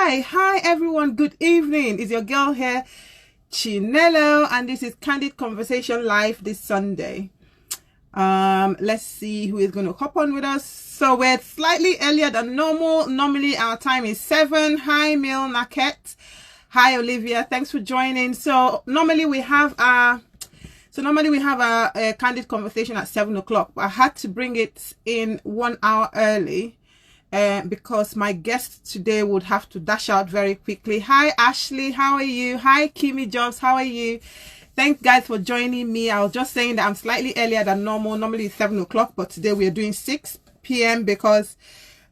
Hi everyone, good evening. It's your girl here, Chinelo, and this is Candid Conversation Live this Sunday. Let's see who is going to hop on with us. So we're slightly earlier than normal. Normally our time is 7. Hi Mil Naket. Hi Olivia, thanks for joining. So normally we have a candid conversation at 7 o'clock. I had to bring it in 1 hour early because my guest today would have to dash out very quickly. Hi Ashley, how are you? Hi Kimi Jobs, how are you? Thanks guys for joining me. I was just saying that I'm slightly earlier than normal. Normally it's 7 o'clock, but today we are doing 6 p.m. because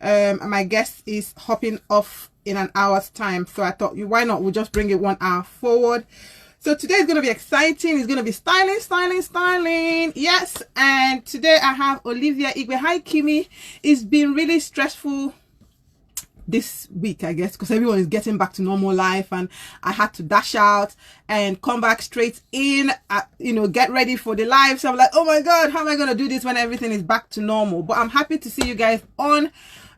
my guest is hopping off in an hour's time. So I thought, why not? We'll just bring it 1 hour forward. So today is going to be exciting. It's going to be styling. Yes. And today I have Olivia Igwe. Hi, Kimi. It's been really stressful this week, I guess, because everyone is getting back to normal life and I had to dash out and come back straight in, get ready for the live. So I'm like, oh my God, how am I going to do this when everything is back to normal? But I'm happy to see you guys on.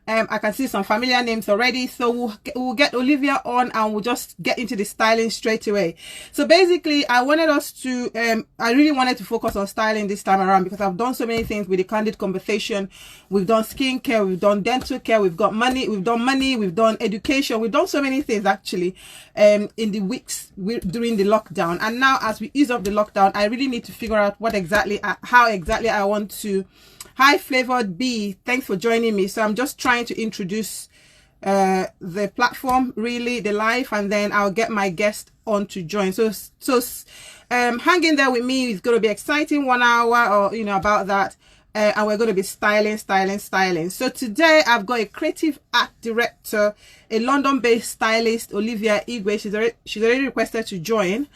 I can see some familiar names already, so we'll get Olivia on and we'll just get into the styling straight away. So basically, I really wanted to focus on styling this time around because I've done so many things with the Candid Conversation. We've done skincare, we've done dental care, we've done money, we've done education, we've done so many things actually in the weeks during the lockdown. And now as we ease off the lockdown, I really need to figure out how exactly I want to. Hi Flavored B, thanks for joining me. So I'm just trying to introduce the platform, really the live, and then I'll get my guest on to join. So hang in there with me. It's going to be exciting, 1 hour or about that, and we're going to be styling. So today I've got a creative art director, a London-based stylist, Olivia Igwe. She's already requested to join.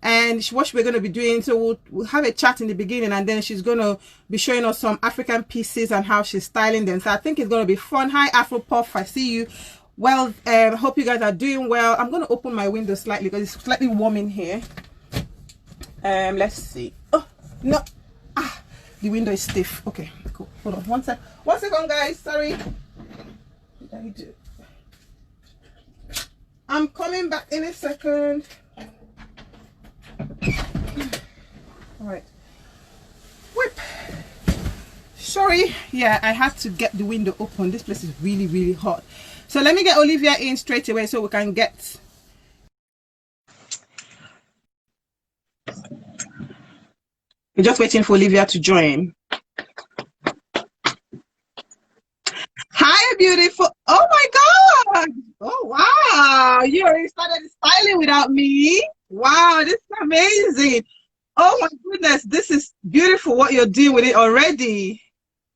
And what we're going to be doing, so we'll have a chat in the beginning, and then she's going to be showing us some African pieces and how she's styling them. So I think it's going to be fun. Hi Afro Puff, I see you. Well, hope you guys are doing well. I'm going to open my window slightly because it's slightly warm in here. Let's see. Oh no, the window is stiff. Okay, cool. Hold on one second guys, sorry. What did I do? I'm coming back in a second. All right, whip. Sorry, yeah, I had to get the window open. This place is really hot. So let me get Olivia in straight away so we can get. We're just waiting for Olivia to join. Hi, beautiful. Oh my God. Oh wow, you already started styling without me. Wow, this is amazing. Oh my goodness, this is beautiful what you're doing with it already.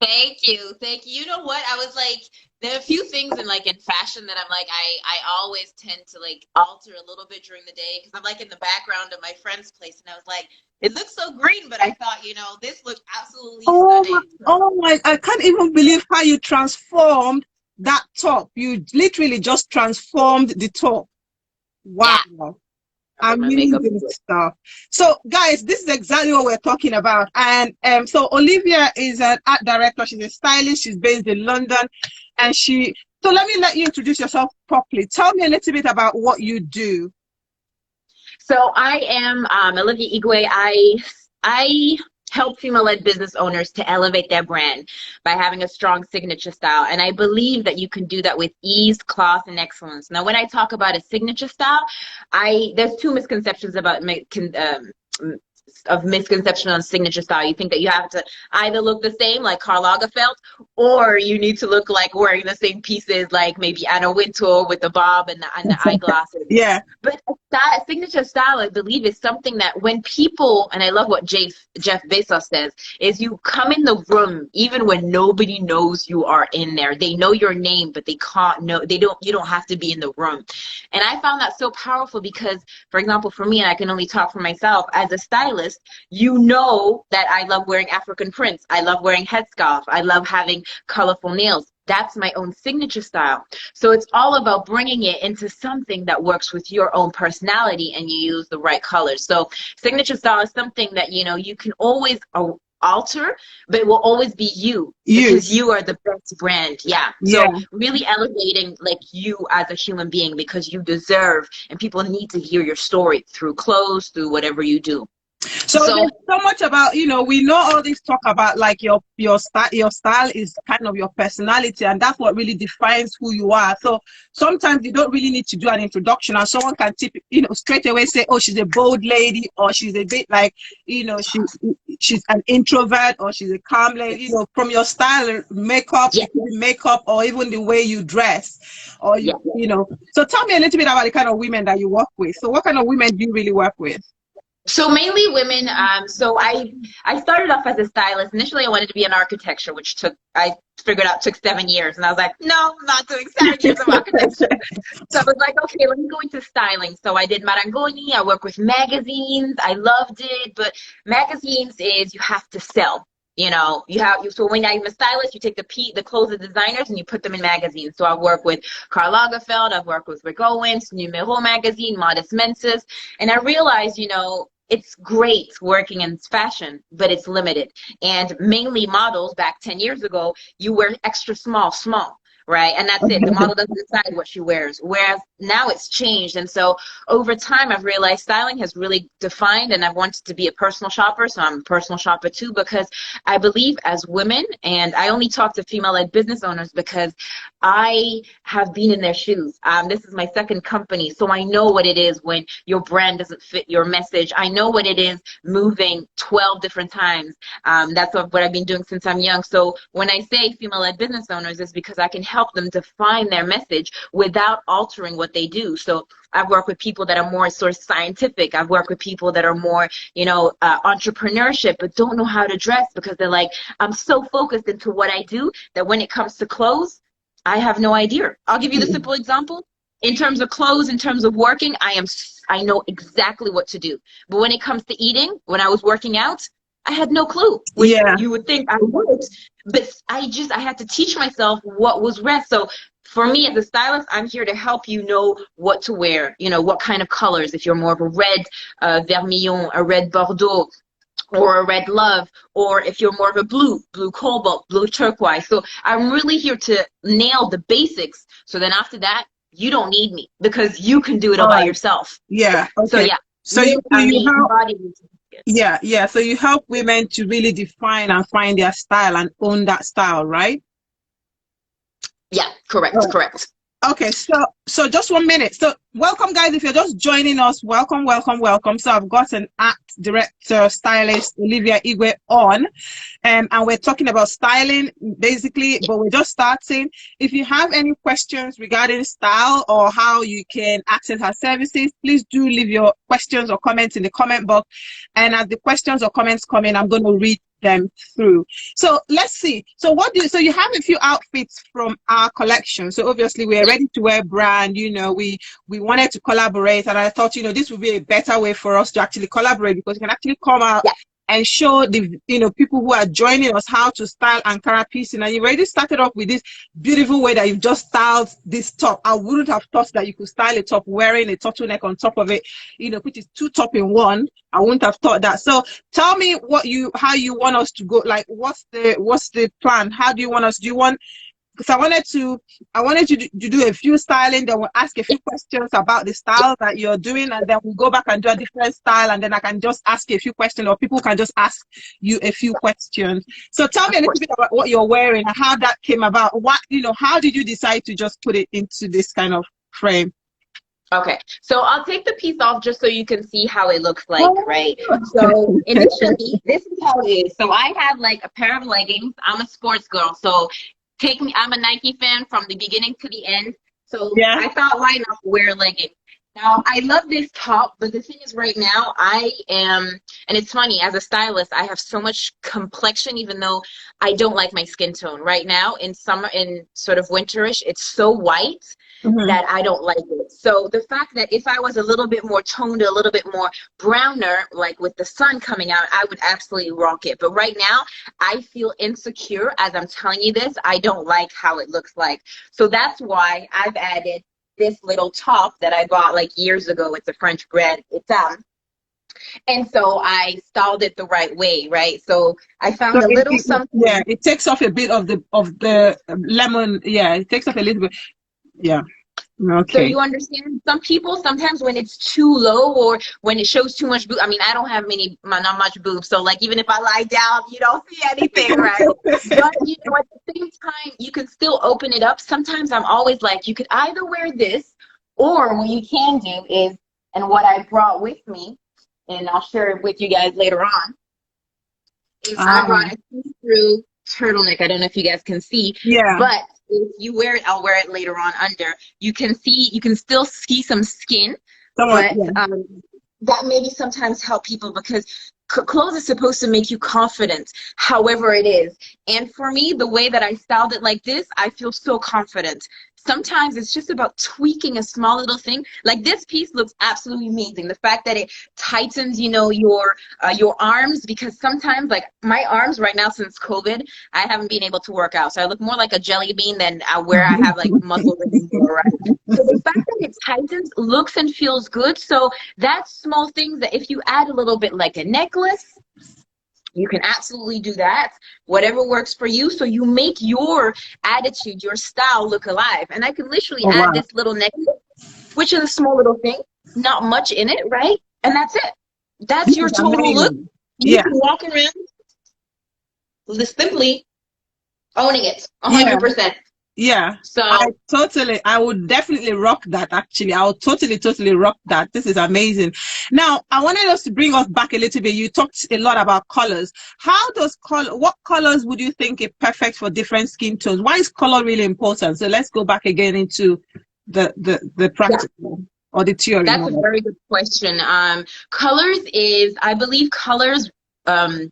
Thank you. You know what? I was like, there are a few things in fashion that I'm like, I always tend to alter a little bit during the day because I'm in the background of my friend's place, and I was like, it looks so green, but I thought, this looked absolutely stunning. Oh my, I can't even believe how you transformed that top. You literally just transformed the top. Wow. Yeah. Amazing stuff. So guys, this is exactly what we're talking about. And so Olivia is an art director. She's a stylist. She's based in London, and so let me let you introduce yourself properly. Tell me a little bit about what you do. So I am Olivia Igwe. I help female-led business owners to elevate their brand by having a strong signature style. And I believe that you can do that with ease, class, and excellence. Now, when I talk about a signature style, there's two misconceptions about misconception on signature style. You think that you have to either look the same like Karl Lagerfeld, or you need to look like wearing the same pieces like maybe Anna Wintour with the bob and the eyeglasses. Yeah. But that signature style, I believe, is something that when people, and I love what Jeff Bezos says, is you come in the room even when nobody knows you are in there. They know your name, but they can't know. You don't have to be in the room. And I found that so powerful because, for example, for me, and I can only talk for myself as a stylist, you know that I love wearing African prints. I love wearing headscarf. I love having colorful nails. That's my own signature style. So it's all about bringing it into something that works with your own personality and you use the right colors. So signature style is something that, you can always alter, but it will always be you, because you are the best brand. Yeah. Yeah. So really elevating like you as a human being, because you deserve, and people need to hear your story through clothes, through whatever you do. So there's so much about, you know, we know all this talk about like your style is kind of your personality, and that's what really defines who you are. So sometimes you don't really need to do an introduction, and someone can tip, you know, straight away say, oh, she's a bold lady, or she's a bit like, you know, she's an introvert, or she's a calm lady, you know, from your style, makeup, makeup, or even the way you dress, or you know. So tell me a little bit about the kind of women that you work with. So what kind of women do you really work with? So mainly women. So I started off as a stylist. Initially, I wanted to be in architecture, which I figured out took 7 years. And I was like, no, I'm not doing 7 years of architecture. So I was like, okay, let me go into styling. So I did Marangoni. I work with magazines. I loved it. But magazines is, you have to sell. You know, so when I'm a stylist, you take the clothes of designers and you put them in magazines. So I work with Karl Lagerfeld, I've worked with Rick Owens, Numero magazine, Modest Menses, and I realized, you know, it's great working in fashion, but it's limited. And mainly models back 10 years ago, you wear extra small, right? And that's it. The model doesn't decide what she wears. Whereas now it's changed. And so over time, I've realized styling has really defined, and I've wanted to be a personal shopper. So I'm a personal shopper too, because I believe as women, and I only talk to female-led business owners because I have been in their shoes. This is my second company. So I know what it is when your brand doesn't fit your message. I know what it is moving 12 different times. That's what I've been doing since I'm young. So when I say female-led business owners, it's because I can help them define their message without altering what they do. So I've worked with people that are more sort of scientific. I've worked with people that are more, you know, entrepreneurship, but don't know how to dress because they're like, I'm so focused into what I do that when it comes to clothes, I have no idea. I'll give you the simple example. In terms of clothes, in terms of working, I know exactly what to do. But when it comes to eating, when I was working out, I had no clue. Which you would think I would, but I had to teach myself what was rest. So for me as a stylist, I'm here to help you know what to wear, you know, what kind of colors. If you're more of a red vermillon, a red Bordeaux, or a red love, or if you're more of a blue cobalt, blue turquoise. So I'm really here to nail the basics. So then after that, you don't need me because you can do it all by yourself. Yeah. Okay. So yeah. So you help. Yeah. So you help women to really define and find their style and own that style, right? Yeah. Correct. Correct. Okay, so just 1 minute. So welcome, guys. If you're just joining us, welcome. So I've got an art director, stylist, Olivia Igwe on, and we're talking about styling basically, but we're just starting. If you have any questions regarding style or how you can access her services, please do leave your questions or comments in the comment box. And as the questions or comments come in, I'm going to read them through. So let's see. So so you have a few outfits from our collection. So obviously we're ready to wear brand, you know, we wanted to collaborate, and I thought, you know, this would be a better way for us to actually collaborate, because we can actually come out and show the, you know, people who are joining us how to style Ankara piecing. And you already started off with this beautiful way that you've just styled this top. I wouldn't have thought that you could style a top wearing a turtleneck on top of it, you know, which is 2 top in 1. I wouldn't have thought that. So tell me how you want us to go. Like, what's the plan? How do you want us? Do you want? Because I wanted you to do a few styling, then we'll ask a few questions about the style that you're doing, and then we'll go back and do a different style, and then I can just ask you a few questions, or people can just ask you a few questions. So tell me a little bit about what you're wearing and how that came about. What, you know, how did you decide to just put it into this kind of frame? Okay, so I'll take the piece off just so you can see how it looks like, right? So initially, this is how it is. So I have like a pair of leggings. I'm a sports girl, so I'm a Nike fan from the beginning to the end. So I thought, why not wear leggings? Now, I love this top, but the thing is right now and it's funny, as a stylist, I have so much complexion, even though I don't like my skin tone. Right now, in summer, in sort of winterish, it's so white that I don't like it. So the fact that if I was a little bit more toned, a little bit more browner, like with the sun coming out, I would absolutely rock it. But right now, I feel insecure as I'm telling you this. I don't like how it looks like. So that's why I've added this little top that I bought like years ago. It's a French brand. It's And so I styled it the right way, right? So I found So a little something. yeah, it takes off a bit of the lemon. Yeah, it takes off a little bit. Yeah. So Okay. you understand, some people sometimes when it's too low or when it shows too much boob. I mean, I don't have not much boobs, so like even if I lie down, you don't see anything, right? But you know, at the same time, you can still open it up. Sometimes I'm always like, you could either wear this, or what you can do is, and what I brought with me, and I'll share it with you guys later on, is I Ah, brought a see-through turtleneck. I don't know if you guys can see, yeah. but if you wear it, I'll wear it later on under. You can see, you can still see some skin, Someone. but Yeah. that maybe sometimes help people because clothes is supposed to make you confident, however it is. And for me, the way that I styled it like this, I feel so confident. Sometimes it's just about tweaking a small little thing. Like this piece looks absolutely amazing. The fact that it tightens, you know, your arms, because sometimes like my arms right now since COVID, I haven't been able to work out. So I look more like a jelly bean than where I have like muscle anymore, right? So the fact that it tightens looks and feels good. So that's small things that if you add a little bit like a necklace, you can absolutely do that. Whatever works for you. So you make your attitude, your style look alive. And I can literally Oh add wow. this little necklace, which is a small little thing, not much in it, right? And that's it. That's This your is total look. amazing. You Yeah. can walk around simply owning it Yeah. 100%. Yeah, So I would definitely rock that actually. I would totally rock that. This is amazing. Now, I wanted us to bring us back a little bit. You talked a lot about colors. What colors would you think are perfect for different skin tones? Why is color really important? So let's go back again into the yeah, practical or the theory that's a more. very good question. Colors is, I believe colors um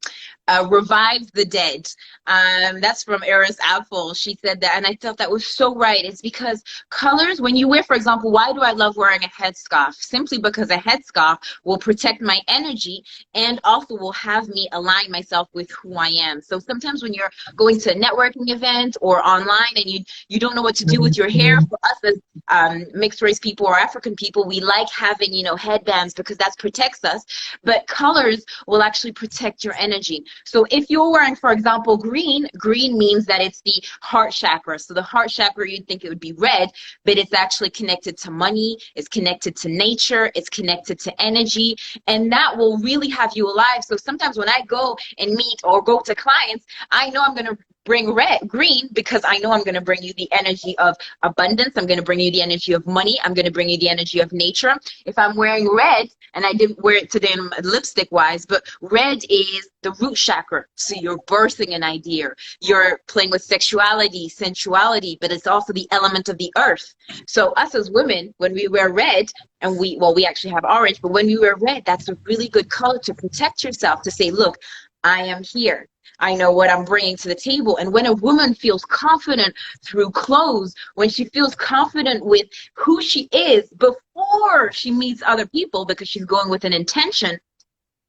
revives the dead. That's from Eris Apple. She said that, and I thought that was so right. It's because colors, when you wear, for example, why do I love wearing a headscarf? Simply because a headscarf will protect my energy and also will have me align myself with who I am. So sometimes when you're going to a networking event or online and you don't know what to do with your hair, for us as mixed race people or African people, we like having, you know, headbands because that protects us. But colors will actually protect your energy. So if you're wearing, for example, green means that it's the heart chakra. So the heart chakra, you'd think it would be red, but it's actually connected to money, it's connected to nature, it's connected to energy, and that will really have you alive. So sometimes when I go and meet or go to clients, I know I'm going to bring green, because I know I'm going to bring you the energy of abundance. I'm going to bring you the energy of money. I'm going to bring you the energy of nature. If I'm wearing red, and I didn't wear it today lipstick wise, but red is the root chakra. So you're birthing an idea. You're playing with sexuality, sensuality, but it's also the element of the earth. So us as women, when we wear red, and we actually have orange, but when we wear red, that's a really good color to protect yourself, to say, look, I am here. I know what I'm bringing to the table. And when a woman feels confident through clothes, when she feels confident with who she is before she meets other people, because she's going with an intention,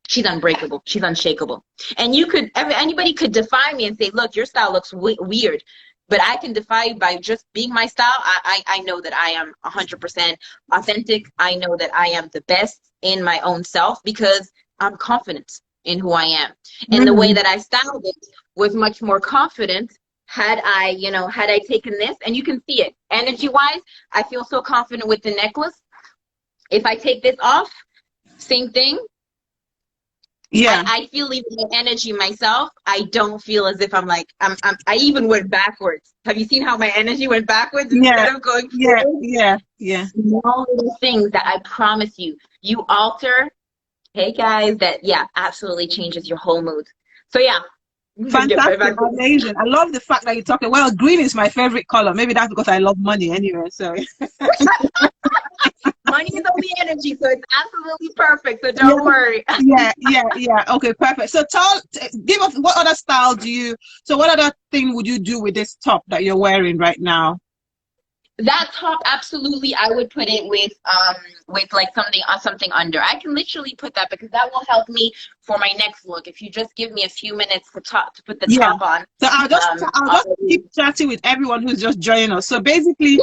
she's unbreakable. She's unshakable. And anybody could defy me and say, look, your style looks weird. But I can defy you by just being my style. I know that I am 100% authentic. I know that I am the best in my own self because I'm confident in who I am. And the way that I styled it was much more confident. Had I taken this, and you can see it energy wise, I feel so confident with the necklace. If I take this off, same thing. Yeah. I feel even the energy myself. I don't feel as if I even went backwards. Have you seen how my energy went backwards instead of going forward? Yeah. Small little things that I promise you alter. Hey guys, that absolutely changes your whole mood. So yeah. Fantastic, amazing. I love the fact that you're talking. Well, green is my favorite color. Maybe that's because I love money anyway. So money is only energy, so it's absolutely perfect. So don't worry. Yeah. Okay, perfect. So give us what other style what other thing would you do with this top that you're wearing right now? That top, absolutely, I would put it with like something under. I can literally put that because that will help me for my next look. If you just give me a few minutes to put the top on. So I'll just keep chatting with everyone who's just joining us. So basically,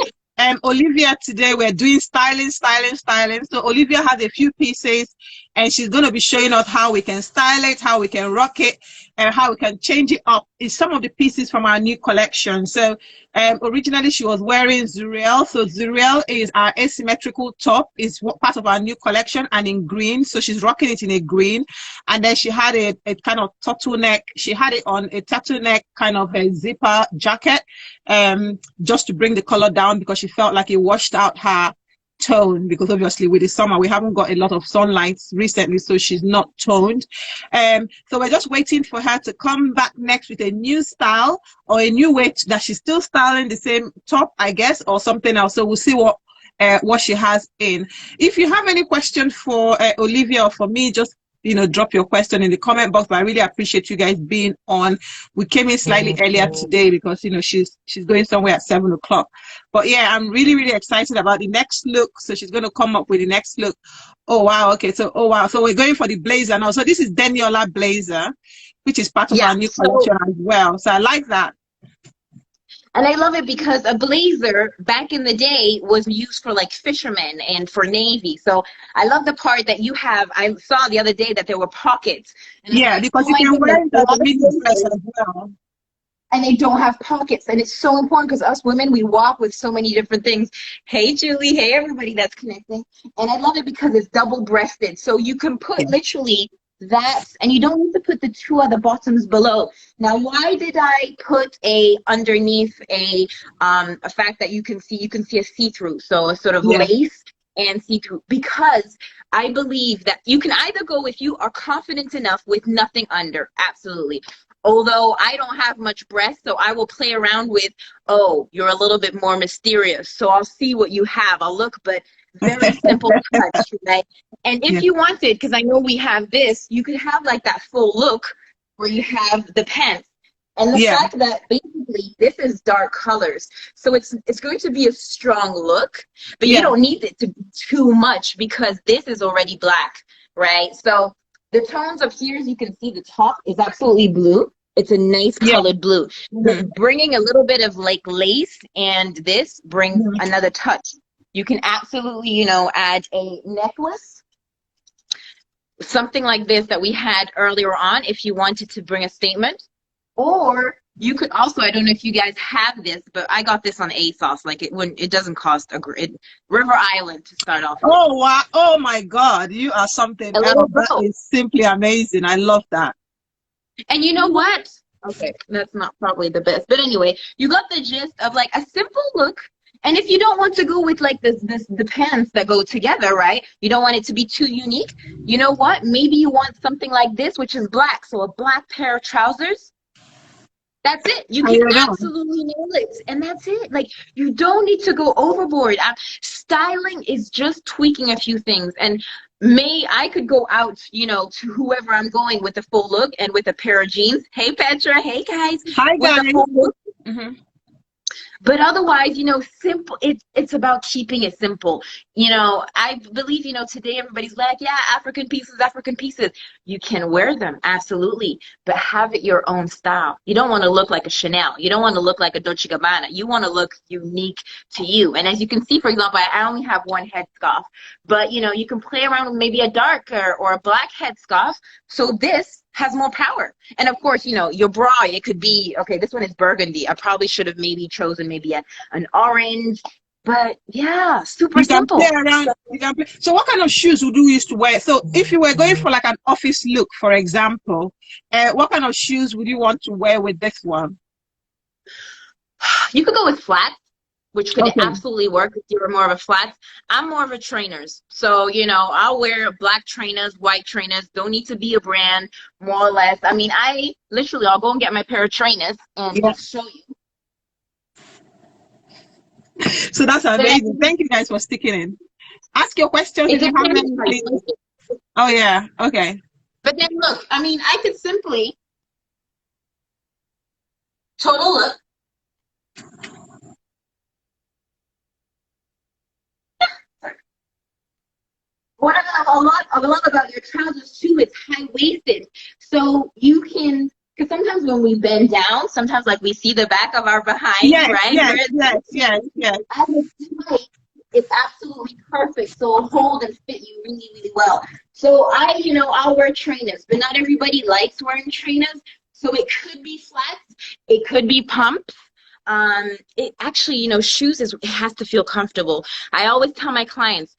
Olivia today. We're doing styling. So Olivia has a few pieces, and she's going to be showing us how we can style it, how we can rock it, and how we can change it up. It's some of the pieces from our new collection. So originally she was wearing Zuriel. So Zuriel is our asymmetrical top. It's part of our new collection, and in green. So she's rocking it in a green. And then she had a kind of turtleneck. She had it on a turtleneck kind of a zipper jacket, just to bring the color down, because she felt like it washed out her tone, because obviously with the summer we haven't got a lot of sunlight recently, so she's not toned. So we're just waiting for her to come back next with a new style, or a new way that she's still styling the same top, I guess, or something else. So we'll see what she has in. If you have any question for Olivia or for me, just drop your question in the comment box. But I really appreciate you guys being on. We came in slightly earlier today because she's going somewhere at 7 o'clock. But yeah, I'm really, really excited about the next look. So she's going to come up with the next look. Oh wow, okay. So so we're going for the blazer now. So this is Deniola blazer, which is part of our new collection as well. So I like that. And I love it because a blazer back in the day was used for like fishermen and for Navy. So I love the part that you have. I saw the other day that there were pockets. And yeah, because you can wear the mini dress as well. And they don't have pockets. And it's so important because us women, we walk with so many different things. Hey, Julie. Hey, everybody that's connecting. And I love it because it's double-breasted. So you can put literally that, and you don't need to put the two other bottoms below. Now, why did I put underneath a fact that you can see a see-through, so a sort of lace and see-through? Because I believe that you can either go, if you are confident enough, with nothing under, absolutely. Although I don't have much breast, so I will play around with, oh, you're a little bit more mysterious, so I'll see what you have. I'll look, but very simple touch, right? And if you wanted, because I know we have this, you could have like that full look where you have the pants. And the fact that basically this is dark colors. So it's going to be a strong look, but you don't need it to be too much because this is already black, right? So the tones of here, as you can see, the top is absolutely blue. It's a nice colored blue. Bringing a little bit of like lace, and this brings another touch. You can absolutely, add a necklace, something like this that we had earlier on if you wanted to bring a statement. Or you could also, I don't know if you guys have this, but I got this on ASOS. Like it doesn't cost River Island to start off with. Oh, wow. Oh my God. You are something else. That is simply amazing. I love that. And you know what? Okay, that's not probably the best. But anyway, you got the gist of like a simple look. And if you don't want to go with like the pants that go together, right? You don't want it to be too unique. You know what? Maybe you want something like this, which is black. So a black pair of trousers. That's it. You can absolutely nail it. And that's it. Like, you don't need to go overboard. Styling is just tweaking a few things. And I could go out, to whoever I'm going with a full look and with a pair of jeans. Hey, Petra. Hey, guys. Hi, guys. But otherwise, simple. It's about keeping it simple. I believe, today everybody's like, yeah, African pieces. You can wear them, absolutely, but have it your own style. You don't want to look like a Chanel. You don't want to look like a Dolce & Gabbana. You want to look unique to you. And as you can see, for example, I only have one headscarf, but you can play around with maybe a darker or a black headscarf. So this has more power. And of course, your bra, it could be, okay, this one is burgundy. I probably should have maybe chosen maybe an orange, but yeah, super simple. Play around, you can play. So what kind of shoes would you used to wear? So if you were going for like an office look, for example, what kind of shoes would you want to wear with this one? You could go with flats, which could absolutely work if you're more of a flats. I'm more of a trainers. So, I'll wear black trainers, white trainers. Don't need to be a brand, more or less. I mean, I'll go and get my pair of trainers and just show you. So that's amazing. Thank you guys for sticking in. Ask your questions if you have any. Oh, yeah. Okay. But then look, I could simply total look. What I love about your trousers too is high-waisted. So you can because sometimes when we bend down, sometimes like we see the back of our behind, Yes, right? yes. As a tight, it's absolutely perfect. So it'll hold and fit you really, really well. So I'll wear trainers, but not everybody likes wearing trainers. So it could be flats, it could be pumps. It actually, shoes it has to feel comfortable. I always tell my clients,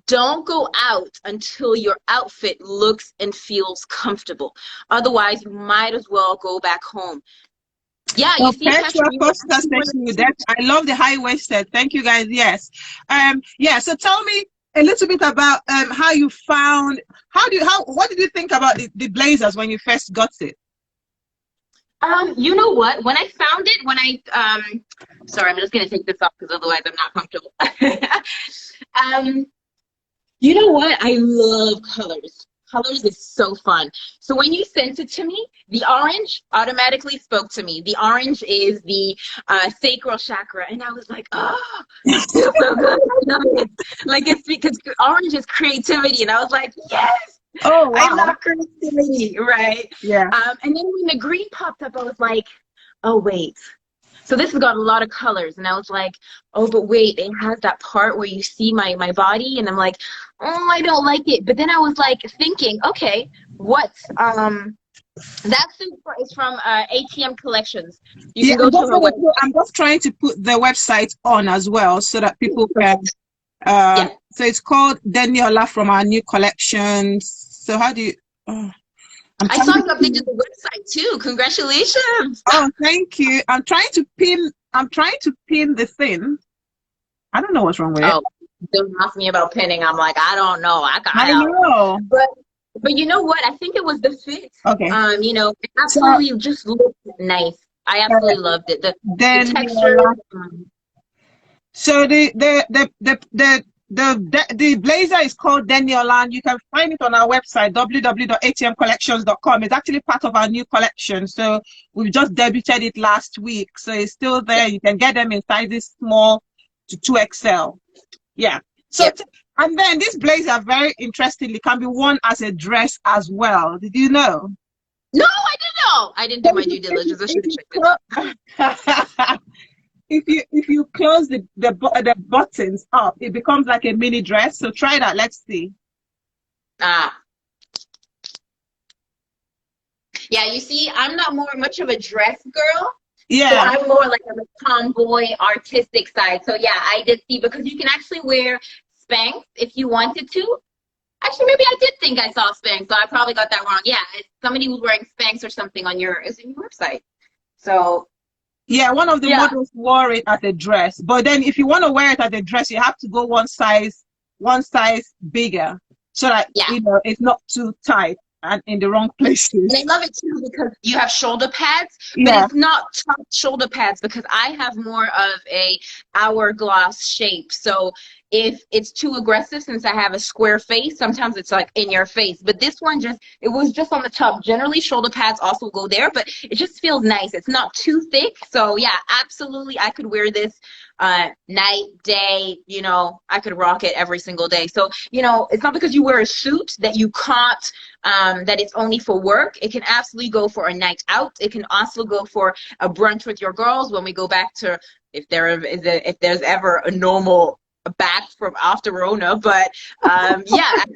don't go out until your outfit looks and feels comfortable. Otherwise, you might as well go back home. Yeah, Well, you see, Petra Petra, Costa says to you that I love the high waisted. Thank you guys. Yes. Yeah. So tell me a little bit about how you found. What did you think about the blazers when you first got it? You know what? When I found it, sorry, I'm just gonna take this off because otherwise I'm not comfortable. You know what? I love colors. Colors is so fun. So when you sent it to me, the orange automatically spoke to me. The orange is the sacral chakra. And I was like, oh, it feels so good. I love it. Like, it's because orange is creativity. And I was like, yes, Oh, wow. I love creativity, right? Yeah. And then when the green popped up, I was like, oh, wait. So this has got a lot of colors, and I was like, oh, but wait, it has that part where you see my body, and I'm like, oh, I don't like it. But then I was like thinking, okay, what? That suit is from ATM Collections. You can go to her website. I'm just trying to put the website on as well so that people can. Yeah. So it's called Daniola from our new collections. So how do you? I saw you updated the website too. Congratulations. Oh, thank you. I'm trying to pin the thing. I don't know what's wrong with it. Oh, don't ask me about pinning. I'm like, I don't know. I know. But you know what? I think it was the fit. Okay. It absolutely just looked nice. I absolutely loved it. The texture. So the blazer is called Daniola, and you can find it on our website www.atmcollections.com. It's actually part of our new collection, so we've just debuted it last week, so it's still there. You can get them in sizes small to 2XL. Yeah. So and then this blazer, very interestingly, can be worn as a dress as well. Did you know? No, I didn't know. I didn't do my due diligence. I should have checked it. If you close the buttons up, it becomes like a mini dress. So try that. Let's see. Yeah, you see, I'm not much of a dress girl. Yeah. So I'm more like a tomboy artistic side. So yeah, I did see, because you can actually wear Spanx if you wanted to. Actually, maybe I did think I saw Spanx, so I probably got that wrong. Yeah, somebody was wearing Spanx or something on your website. So yeah, one of the models wore it as a dress. But then if you want to wear it as a dress, you have to go one size bigger, so that it's not too tight and in the wrong places. And I love it too because you have shoulder pads, but it's not top shoulder pads, because I have more of a hourglass shape. So if it's too aggressive, since I have a square face, sometimes it's like in your face. But this one it was just on the top. Generally, shoulder pads also go there, but it just feels nice. It's not too thick. So yeah, absolutely, I could wear this night, day, I could rock it every single day. So, it's not because you wear a suit that you can't, that it's only for work. It can absolutely go for a night out. It can also go for a brunch with your girls when we go back to, if there's ever a normal back from after Rona. But I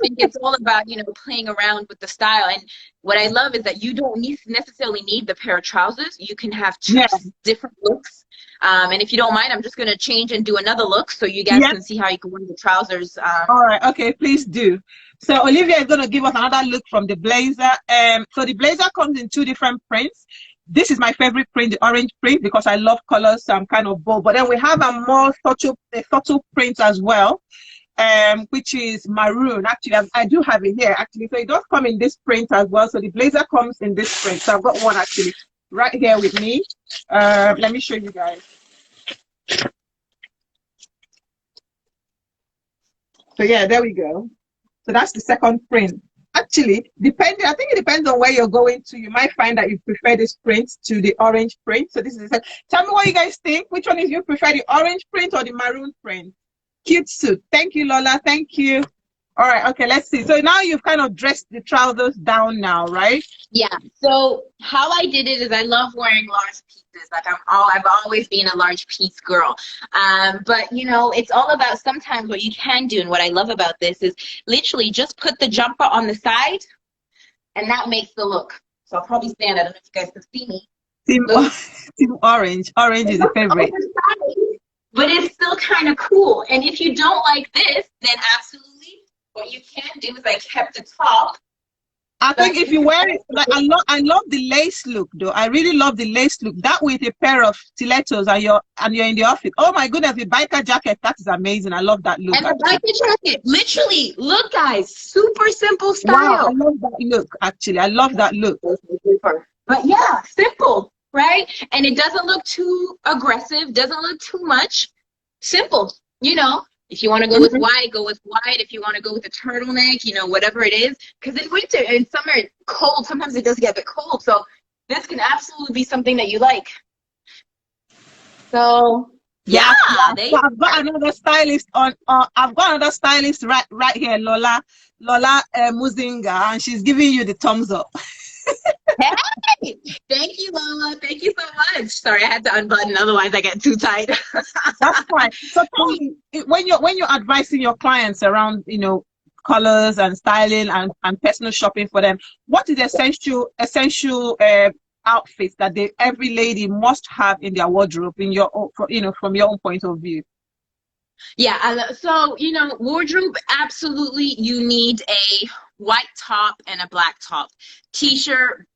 think it's all about playing around with the style. And what I love is that you don't necessarily need the pair of trousers. You can have two different looks. And if you don't mind, I'm just going to change and do another look so you guys can see how you can wear the trousers. All right. Okay, please do. So Olivia is going to give us another look from the blazer. So the blazer comes in two different prints. This is my favorite print, the orange print, because I love colors, so I'm kind of bold. But then we have a more subtle print as well, which is maroon. Actually, I do have it here, actually. So it does come in this print as well. So the blazer comes in this print. So I've got one actually right here with me. Let me show you guys. So yeah, there we go. So that's the second print. Actually, I think it depends on where you're going to. You might find that you prefer this print to the orange print. So this is tell me what you guys think. Which one is you prefer, the orange print or the maroon print? Cute suit. Thank you, Lola. Thank you. All right. Okay. Let's see. So now you've kind of dressed the trousers down now, right? Yeah. So how I did it is I love wearing large pieces. Like I've always been a large piece girl. But you know, it's all about sometimes what you can do. And what I love about this is literally just put the jumper on the side and that makes the look. So I'll probably stand. I don't know if you guys can see me. Team, Look, team orange. Orange is a favorite. oversized, but it's still kind of cool. And if you don't like this, then absolutely what you can do is I kept the top. I think if you wear it, like I love the lace look though. I really love the lace look. That with a pair of stilettos and you're in the office. Oh my goodness, the biker jacket, that is amazing. I love that look. And the biker jacket, literally, look guys, super simple Wow, I style. love that look actually. I love that look. But yeah, simple, right? And it doesn't look too aggressive, doesn't look too much. Simple, you know. If you want to go with white, go with white. If you want to go with a turtleneck, you know, whatever it is. Because in winter, in summer, it's cold. Sometimes it does get a bit cold. So this can absolutely be something that you like. So yeah, So I've got another stylist on. I've got another stylist right here, Lola Muzinga, and she's giving you the thumbs up. Hey, thank you, Lola. Thank you so much. Sorry, I had to unbutton, otherwise I get too tight. That's fine. So tell me, when you're advising your clients around, you know, colors and styling and personal shopping for them, what is the essential outfits that every lady must have in their wardrobe in your own, you know, from your own point of view? Yeah, so you know, wardrobe, absolutely you need a white top and a black top. T-shirt,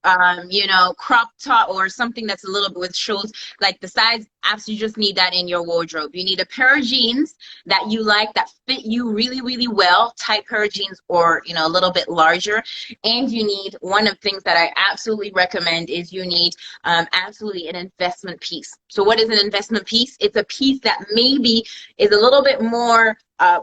you know, crop top or something that's a little bit with shows like the size, absolutely just need that in your wardrobe. You need a pair of jeans that you like that fit you really, really well, tight pair of jeans or, you know, a little bit larger. And you need one of the things that I absolutely recommend is you need absolutely an investment piece. So what is an investment piece? It's a piece that maybe is a little bit more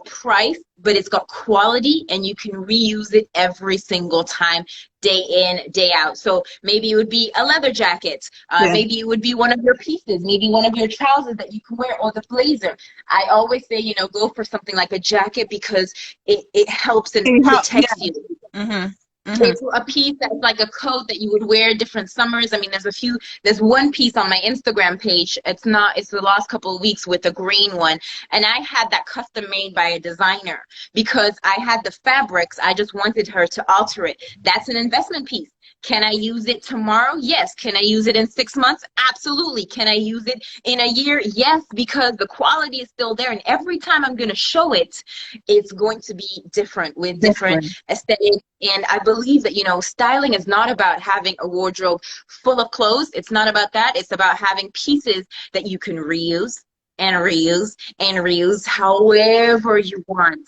price, but it's got quality and you can reuse it every single time, day in, day out. So maybe it would be a leather jacket. Maybe it would be one of your pieces, maybe one of your trousers that you can wear or the blazer. I always say, you know, go for something like a jacket because it helps and protects you. Mm-hmm. It's a piece that's like a coat that you would wear different summers. I mean, there's one piece on my Instagram page. It's the last couple of weeks with a green one. And I had that custom made by a designer because I had the fabrics. I just wanted her to alter it. That's an investment piece. Can I use it tomorrow? Yes. Can I use it in 6 months? Absolutely. Can I use it in a year? Yes, because the quality is still there. And every time I'm going to show it, it's going to be different with different aesthetics. And I believe that, you know, styling is not about having a wardrobe full of clothes. It's not about that. It's about having pieces that you can reuse and reuse and reuse however you want.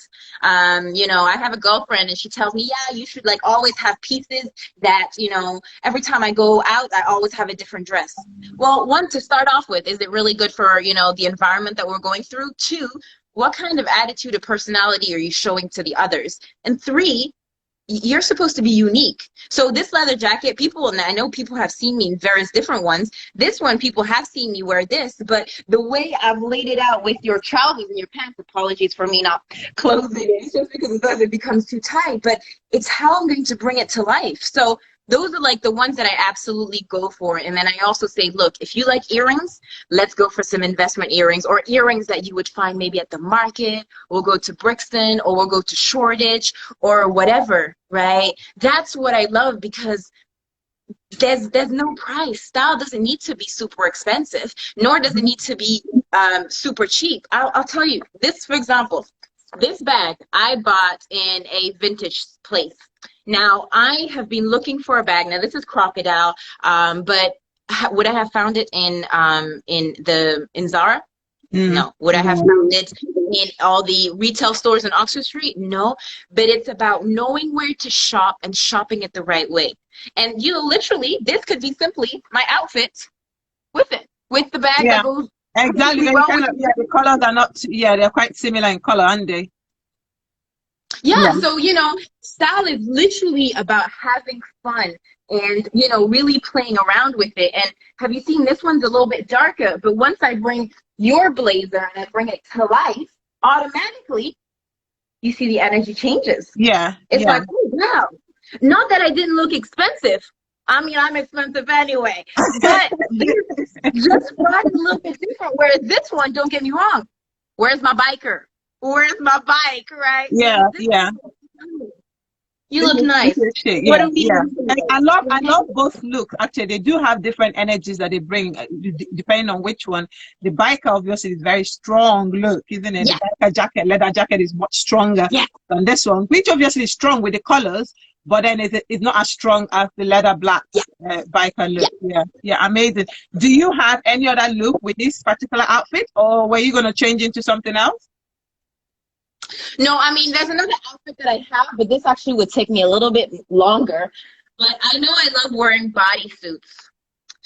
You know, I have a girlfriend and she tells me, yeah, you should like always have pieces that, you know, every time I go out, I always have a different dress. Well, one, to start off with, is it really good for, you know, the environment that we're going through? Two, what kind of attitude or personality are you showing to the others? And three, you're supposed to be unique. So this leather jacket, people, and I know people have seen me in various different ones. This one, people have seen me wear this, but the way I've laid it out with your trousers and your pants, apologies for me not closing it, it's just because it becomes too tight, but it's how I'm going to bring it to life. So those are like the ones that I absolutely go for. And then I also say, look, if you like earrings, let's go for some investment earrings or earrings that you would find maybe at the market. We'll go to Brixton or we'll go to Shoreditch or whatever, right? That's what I love because there's no price. Style doesn't need to be super expensive, nor does it need to be super cheap. I'll tell you this, for example, this bag I bought in a vintage place. Now, I have been looking for a bag. Now, this is crocodile, but would I have found it in Zara? No. Would I have found it in all the retail stores in Oxford Street? No. But it's about knowing where to shop and shopping it the right way. And, you know, literally, this could be simply my outfit with it, with the bag that goes exactly. well The colors are not, they're quite similar in color, aren't they? Yeah, so, you know, style is literally about having fun and, you know, really playing around with it. And have you seen this one's a little bit darker, but once I bring your blazer and I bring it to life, automatically you see the energy changes. Yeah. It's Yeah. like, oh, wow. Not that I didn't look expensive. I mean, I'm expensive anyway. But just brought it a little bit different. Whereas this one, don't get me wrong. Where's my biker? Where's my bike, right? Yeah. Yeah. You look nice. What Yeah, do we yeah. do? And I love both looks. Actually, they do have different energies that they bring, depending on which one. The biker obviously is very strong look, isn't it? Yeah. The biker jacket, leather jacket is much stronger than this one, which obviously is strong with the colors, but then it's not as strong as the leather black biker look. Yeah, amazing. Do you have any other look with this particular outfit, or were you going to change into something else? No, I mean, there's another outfit that I have, but this actually would take me a little bit longer. But I know I love wearing bodysuits.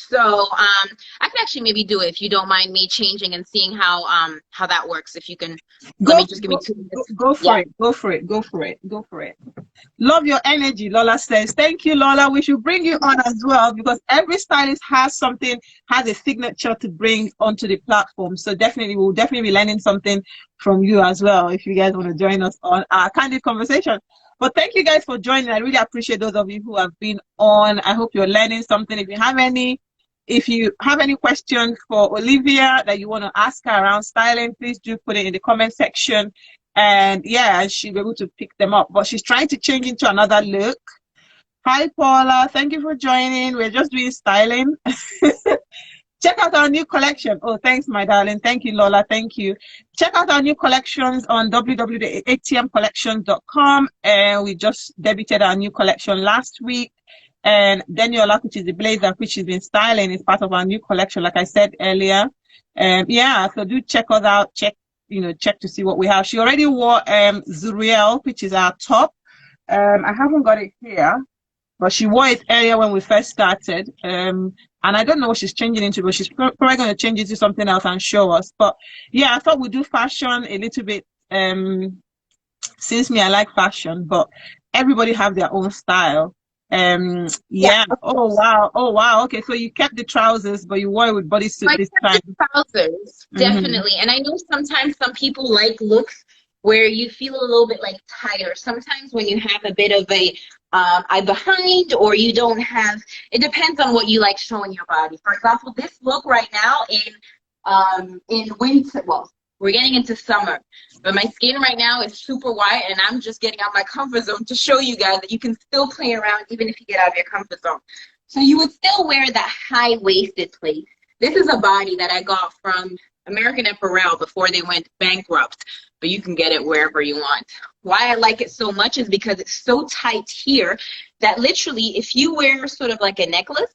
So I can actually maybe do it if you don't mind me changing and seeing how that works. If you can, let me just give me 2 minutes. Go for it. Love your energy, Lola says. Thank you, Lola. We should bring you on as well, because every stylist has a signature to bring onto the platform. So we'll definitely be learning something from you as well, if you guys want to join us on our candid conversation. But thank you guys for joining. I really appreciate those of you who have been on. I hope you're learning something. If you have any questions for Olivia that you want to ask her around styling, please do put it in the comment section. And yeah, she'll be able to pick them up. But she's trying to change into another look. Hi, Paula. Thank you for joining. We're just doing styling. Check out our new collection. Oh, thanks, my darling. Thank you, Lola. Thank you. Check out our new collections on www.atmcollections.com. And we just debuted our new collection last week. And Daniela, which is the blazer, which she's been styling, is part of our new collection, like I said earlier. Yeah, so do check us out. Check to see what we have. She already wore Zuriel, which is our top. I haven't got it here, but she wore it earlier when we first started. And I don't know what she's changing into, but she's probably going to change it to something else and show us. But yeah, I thought we'd do fashion a little bit. Since I like fashion, but everybody have their own style. Yeah. Oh wow. Okay, so you kept the trousers, but you wore it with bodysuit this time. Trousers, definitely. And I know sometimes some people like looks where you feel a little bit like tighter. Sometimes when you have a bit of a behind, or you don't have, it depends on what you like showing your body. For example, this look right now in winter, well, we're getting into summer, but my skin right now is super white, and I'm just getting out my comfort zone to show you guys that you can still play around even if you get out of your comfort zone. So you would still wear that high-waisted place. This is a body that I got from American Apparel before they went bankrupt, but you can get it wherever you want. Why I like it so much is because it's so tight here that literally if you wear sort of like a necklace,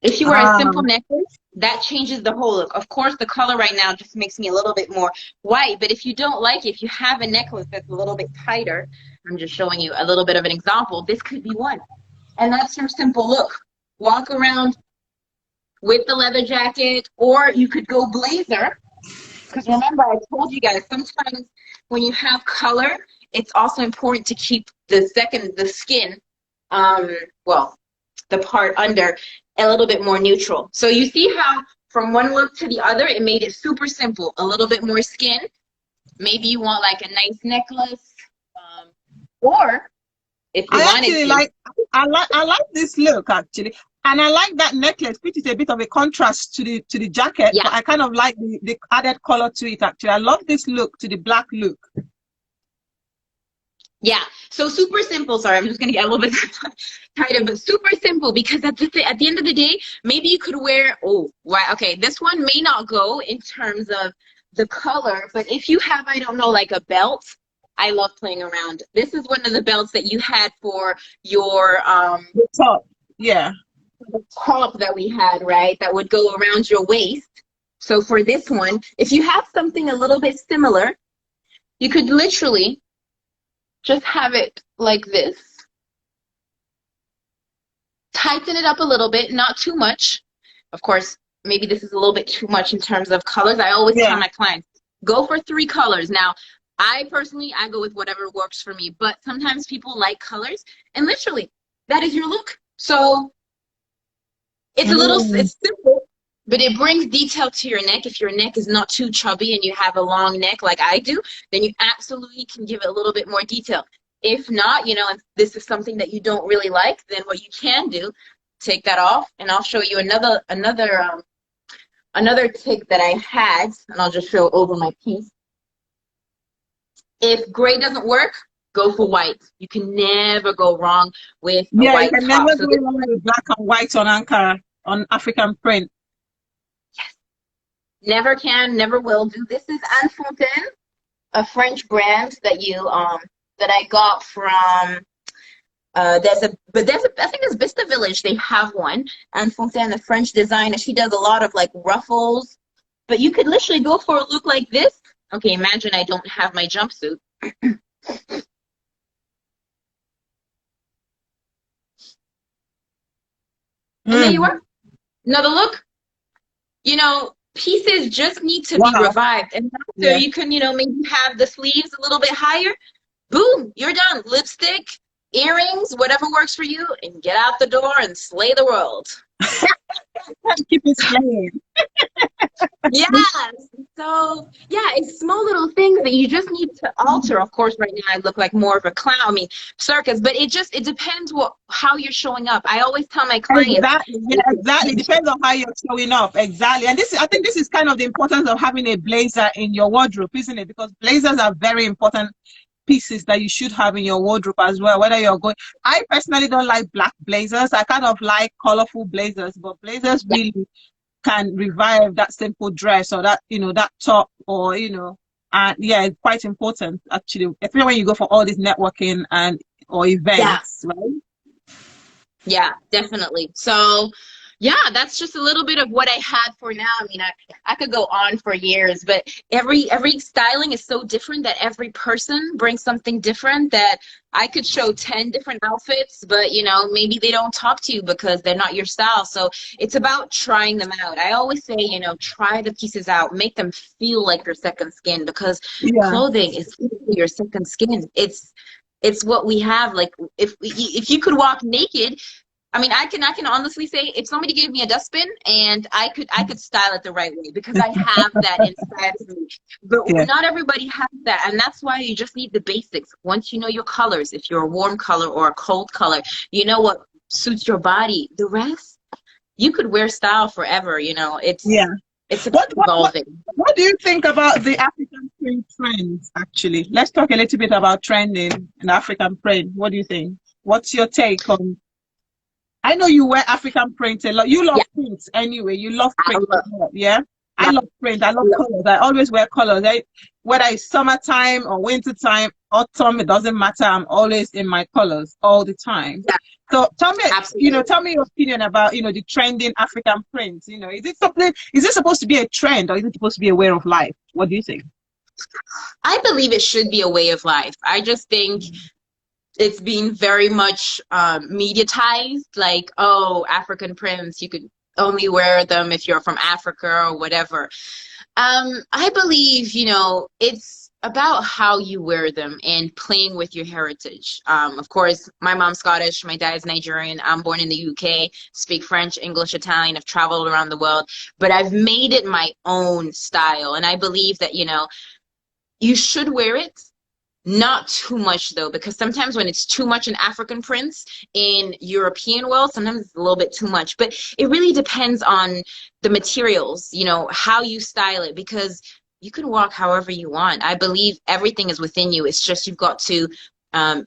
if you wear a simple necklace, that changes the whole look. Of course, the color right now just makes me a little bit more white, but if you don't like it, if you have a necklace that's a little bit tighter, I'm just showing you a little bit of an example, this could be one. And that's your simple look. Walk around with the leather jacket, or you could go blazer. Because remember, I told you guys, sometimes when you have color, it's also important to keep the skin, well, the part under, a little bit more neutral. So you see how from one look to the other, it made it super simple. A little bit more skin. Maybe you want like a nice necklace, or if you wanted to. I like this look actually, and I like that necklace, which is a bit of a contrast to the jacket. Yeah. But I kind of like the added color to it actually. I love this look to the black look. Yeah, so super simple. Sorry, I'm just going to get a little bit tighter, but super simple, because at the end of the day, maybe you could wear, okay, this one may not go in terms of the color, but if you have, I don't know, like a belt, I love playing around. This is one of the belts that you had for your the top. Yeah. The top that we had, right? That would go around your waist. So for this one, if you have something a little bit similar, you could literally just have it like this. Tighten it up a little bit, not too much. Of course, maybe this is a little bit too much in terms of colors. I always tell my clients, go for 3 colors. Now, I personally go with whatever works for me, but sometimes people like colors, and literally, that is your look. So it's it's simple, but it brings detail to your neck. If your neck is not too chubby and you have a long neck like I do, then you absolutely can give it a little bit more detail. If not, you know, if this is something that you don't really like, then what you can do, take that off, and I'll show you another tick that I had, and I'll just show over my piece. If gray doesn't work, go for white. You can never go wrong with a white top. You can never go wrong with black and white on Ankara, on African print. Yes. Never can, never will do. This is Anfontaine, a French brand that that I got from I think it's Vista Village. They have one. Anfontaine, a French designer. She does a lot of like ruffles, but you could literally go for a look like this. Okay, imagine I don't have my jumpsuit. And there you are. Another look. You know, pieces just need to be revived. And after you can, you know, maybe have the sleeves a little bit higher. Boom, you're done. Lipstick, earrings, whatever works for you, and get out the door and slay the world. Keep it slaying. Yes. So yeah, it's small little things that you just need to alter. Of course, right now I look like more of a clown. I mean, circus, but it depends how you're showing up. I always tell my clients exactly. It depends on how you're showing up. Exactly. And I think this is kind of the importance of having a blazer in your wardrobe, isn't it? Because blazers are very important pieces that you should have in your wardrobe as well, whether you're going. I personally don't like black blazers. I kind of like colorful blazers, but blazers really can revive that simple dress or that, you know, that top, or, you know, and yeah, it's quite important actually, especially when you go for all these networking or events, right? Yeah, definitely. So yeah, that's just a little bit of what I had for now. I mean, I could go on for years, but every styling is so different that every person brings something different, that I could show 10 different outfits, but you know, maybe they don't talk to you because they're not your style. So it's about trying them out. I always say, you know, try the pieces out, make them feel like your second skin, because clothing is your second skin. It's what we have. Like if you could walk naked, I mean, I can honestly say, if somebody gave me a dustbin and I could style it the right way, because I have that inside of me. But not everybody has that, and that's why you just need the basics. Once you know your colors, if you're a warm color or a cold color, you know what suits your body. The rest, you could wear style forever. You know, it's evolving. What do you think about the African print trends? Actually, let's talk a little bit about trending in African print. What do you think? What's your take on? I know you wear African print a lot. You love prints anyway. You love print. I love print. I love colors. I always wear colors. Whether it's summertime or wintertime, autumn, it doesn't matter. I'm always in my colors all the time. So tell me, tell me your opinion about, the trending African prints. Is it supposed to be a trend, or is it supposed to be a way of life? What do you think? I believe it should be a way of life. I just think it's been very much mediatized, like, oh, African prints, you could only wear them if you're from Africa or whatever. I believe, it's about how you wear them and playing with your heritage. Of course, my mom's Scottish, my dad's Nigerian. I'm born in the UK, speak French, English, Italian. I've traveled around the world, but I've made it my own style. And I believe that, you should wear it. Not too much though, because sometimes when it's too much in African prints in European world, sometimes it's a little bit too much. But it really depends on the materials, how you style it, because you can walk however you want. I believe everything is within you. It's just you've got to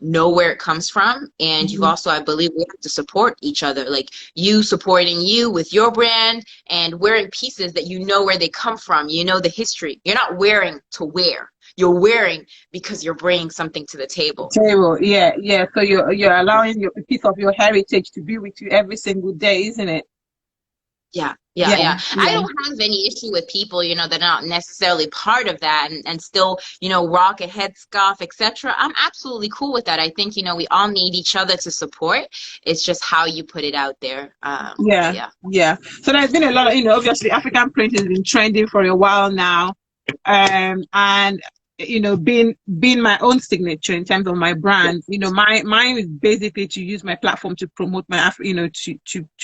know where it comes from, and you've also, I believe, we have to support each other, like you supporting you with your brand and wearing pieces that you know where they come from, the history. You're not wearing to wear. You're wearing because you're bringing something to the table. Yeah. So you're allowing a piece of your heritage to be with you every single day, isn't it? Yeah. I don't have any issue with people, that are not necessarily part of that and still, rock a headscarf, etc. I'm absolutely cool with that. I think, we all need each other to support. It's just how you put it out there. Yeah. So there's been a lot of, obviously African print has been trending for a while now. And you know, being my own signature in terms of my brand. You know, mine is basically to use my platform to promote my you know, to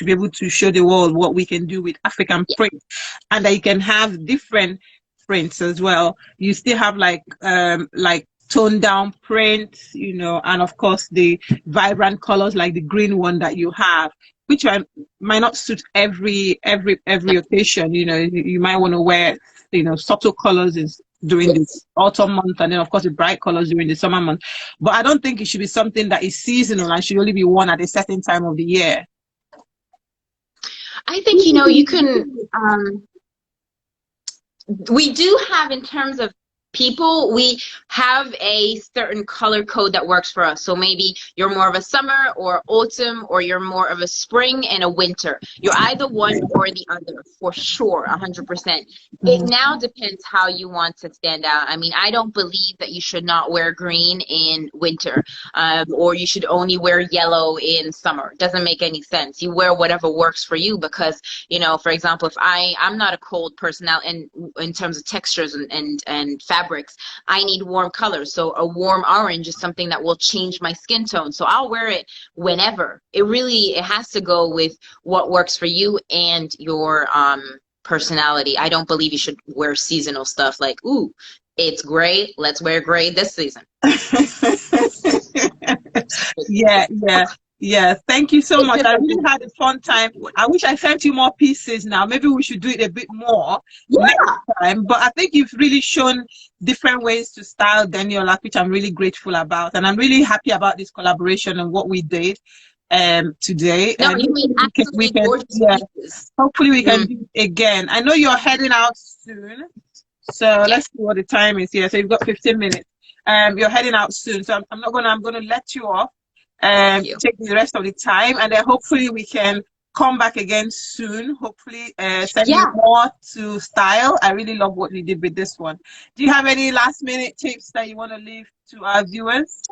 be able to show the world what we can do with African print, and that you can have different prints as well. You still have like toned down prints, you know, and of course the vibrant colors like the green one that you have, which might not suit every occasion. You know, you might want to wear, you know, subtle colors during the autumn month, and then of course the bright colors during the summer month. But I don't think it should be something that is seasonal and should only be worn at a certain time of the year. I think, you know, you can, we do have, in terms of people, we have a certain color code that works for us. So maybe you're more of a summer or autumn, or you're more of a spring and a winter. You're either one or the other, for sure, 100%. It now depends how you want to stand out. I mean, I don't believe that you should not wear green in winter, or you should only wear yellow in summer. It doesn't make any sense. You wear whatever works for you, because, you know, for example, if I'm not a cold person out in terms of textures and fabrics, I need warm colors. So a warm orange is something that will change my skin tone. So I'll wear it whenever. It has to go with what works for you and your personality. I don't believe you should wear seasonal stuff like, ooh, it's gray, let's wear gray this season. Yeah. Thank you so much. I really had a fun time. I wish I sent you more pieces now. Maybe we should do it a bit more next time. But I think you've really shown different ways to style Daniela, which I'm really grateful about. And I'm really happy about this collaboration and what we did today. No, and you mean we can hopefully we can do it again. I know you're heading out soon. So let's see what the time is here. So you've got 15 minutes. You're heading out soon. So I'm gonna let you off. Take the rest of the time, and then hopefully we can come back again soon. Hopefully send you more to style. I really love what you did with this one. Do you have any last minute tips that you want to leave to our viewers?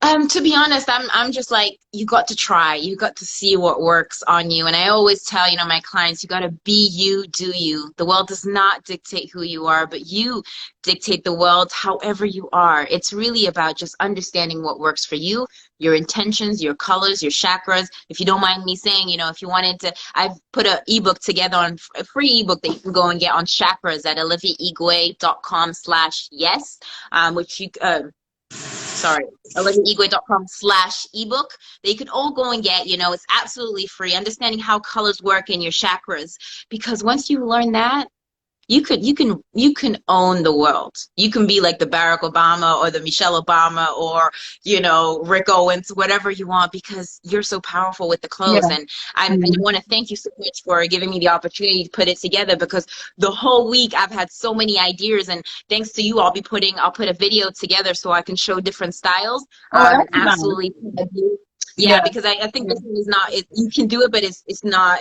To be honest, I'm just like, you got to try, you got to see what works on you. And I always tell, you know, my clients, you got to be you, do you. The world does not dictate who you are, but you dictate the world however you are. It's really about just understanding what works for you, your intentions, your colors, your chakras. If you don't mind me saying, you know, if you wanted to, I've put an ebook together, on a free ebook that you can go and get on chakras at oliviaigwe.com/yes, which you oliviaigwe.com/ebook. They could all go and get, you know, it's absolutely free. Understanding how colors work in your chakras, because once you learn that, you can own the world. You can be like the Barack Obama or the Michelle Obama or, you know, Rick Owens, whatever you want, because you're so powerful with the clothes. And I want to thank you so much for giving me the opportunity to put it together, because the whole week I've had so many ideas, and thanks to you, I'll put a video together so I can show different styles. Absolutely. Because I think this one is not, you can do it, but it's not,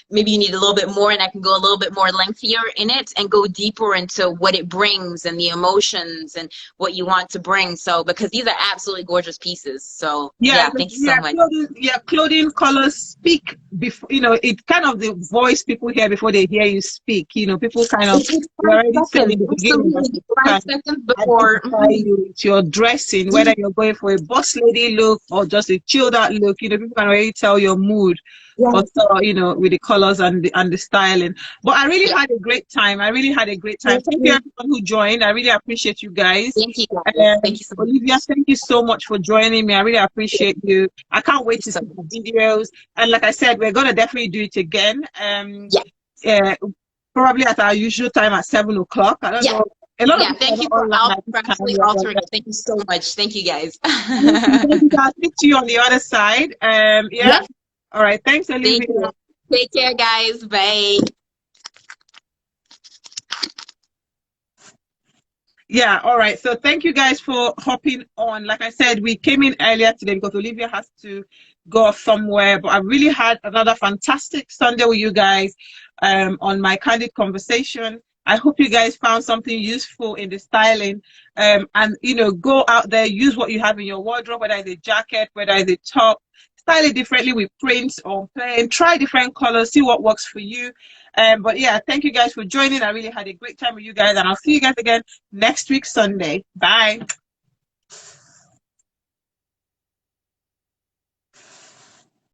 maybe you need a little bit more, and I can go a little bit more lengthier in it and go deeper into what it brings and the emotions and what you want to bring. So, because these are absolutely gorgeous pieces. So thank you so much. Clothing colors speak before, you know, it kind of the voice people hear before they hear you speak. You know, people kind of already say in the beginning, 5 seconds before you, with your dressing, whether you're going for a boss lady look or just a chilled out look, you know, people can already tell your mood. Also, you know, with the colors and the styling. But I really had a great time. Thank you everyone who joined. I really appreciate you guys. Thank you. Thank you so much. Olivia, thank you so much for joining me. I really appreciate you. I can't wait to see the videos. And like I said, we're gonna definitely do it again. Probably at our usual time at 7 o'clock. I don't know. Thank you for actually altering it. Thank you so much. Thank you, guys. I'll speak to you on the other side. All right. Thanks, Olivia. Take care, guys. Bye. All right. So thank you guys for hopping on. Like I said, we came in earlier today because Olivia has to go off somewhere. But I really had another fantastic Sunday with you guys on my candid conversation. I hope you guys found something useful in the styling, and, you know, go out there, use what you have in your wardrobe, whether it's a jacket, whether it's a top, style it differently with prints or plain. Try different colors, see what works for you. But yeah, thank you guys for joining. I really had a great time with you guys, and I'll see you guys again next week Sunday. Bye.